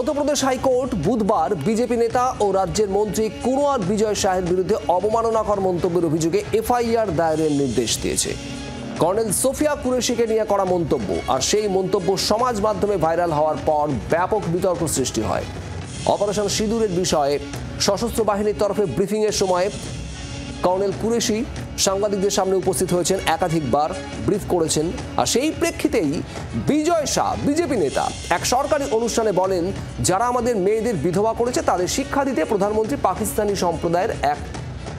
Madhya Pradesh high court বুধবার BJP নেতা ও রাজ্যের মন্ত্রী কুনওয়ার বিজয় শাহের বিরুদ্ধে অবমাননাকর মন্তব্যের অভিযোগে এফআইআর দায়েরের নির্দেশ দিয়েছে। কর্নেল সোফিয়া কুরেশিকে নিয়ে করা মন্তব্য আর সেই মন্তব্য সমাজ মাধ্যমে ভাইরাল হওয়ার পর ব্যাপক বিতর্ক সৃষ্টি হয়। অপারেশন সিঁদুরের বিষয়ে সশস্ত্র বাহিনীর তরফে ব্রিফিংয়ের সময় কর্নেল কুরেশি সাংবাদিকদের সামনে উপস্থিত হয়েছেন, একাধিকবার ব্রিফ করেছেন। আর সেই প্রেক্ষিতেই বিজয় শাহ বিজেপি নেতা এক সরকারি অনুষ্ঠানে বলেন, যারা আমাদের মেয়েদের বিধবা করেছে তাদের শিক্ষা দিতে প্রধানমন্ত্রী পাকিস্তানি সম্প্রদায়ের এক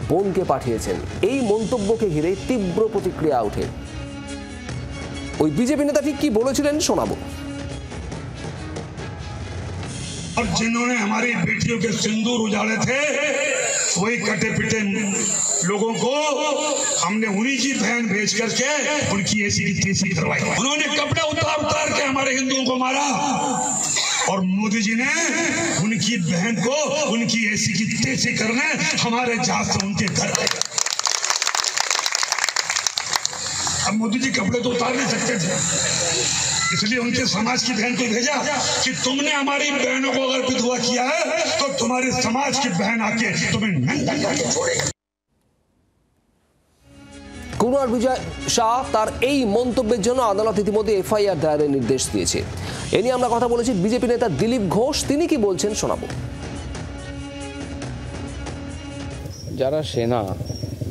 বোনকে পাঠিয়েছেন। এই মন্তব্যকে ঘিরে তীব্র প্রতিক্রিয়া ওঠে। ওই বিজেপি নেতা ঠিক কি বলেছিলেন শোনাবো। और जिन्होंने हमारी बेटियों के सिंदूर उजाड़े थे वही कटे पिटे लोगों को हमने उन्हीं की बहन भेज करके उनकी ऐसी की तैसी करवाई। उन्होंने कपड़े उतार उतार के हमारे हिंदुओं को मारा और मोदी जी ने उनकी बहन को उनकी ऐसी की तैसी करने हमारे जहाज से उनके घर गए। अब मोदी जी कपड़े तो उतार नहीं सकते थे, इसलिए उनके समाज की बहन को भेजा कि तुमने हमारी बहनों को अगर विधवा किया है तो तुम्हारे समाज की बहन आके तुम्हें नंगा करके छोड़ेगी। কুনওয়ার বিজয় শাহ তার এই মন্তব্যের জন্য আদালত ইতিমধ্যে এফআইআর দায়েরের নির্দেশ দিয়েছে। এ নিয়ে আমরা কথা বলেছি বিজেপি নেতা দিলীপ ঘোষ, তিনি কি বলছেন শোনাবো। যারা সেনা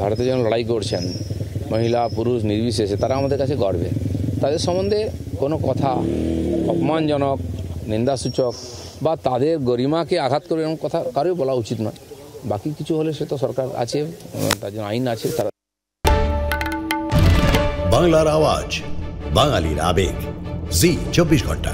ভারতের জন্য লড়াই করছেন, মহিলা পুরুষ নির্বিশেষে, তারা আমাদের কাছে গর্বে। তাদের সম্বন্ধে কোনো কথা অপমানজনক, নিন্দাসূচক বা তাদের গরিমাকে আঘাত করে এরকম কথা কারোই বলা উচিত নয়। বাকি কিছু হলে সে তো সরকার আছে, তার জন্য আইন আছে। তারা বাংলার আওয়াজ, বাঙালির আবেগ, জি 24 ঘন্টা।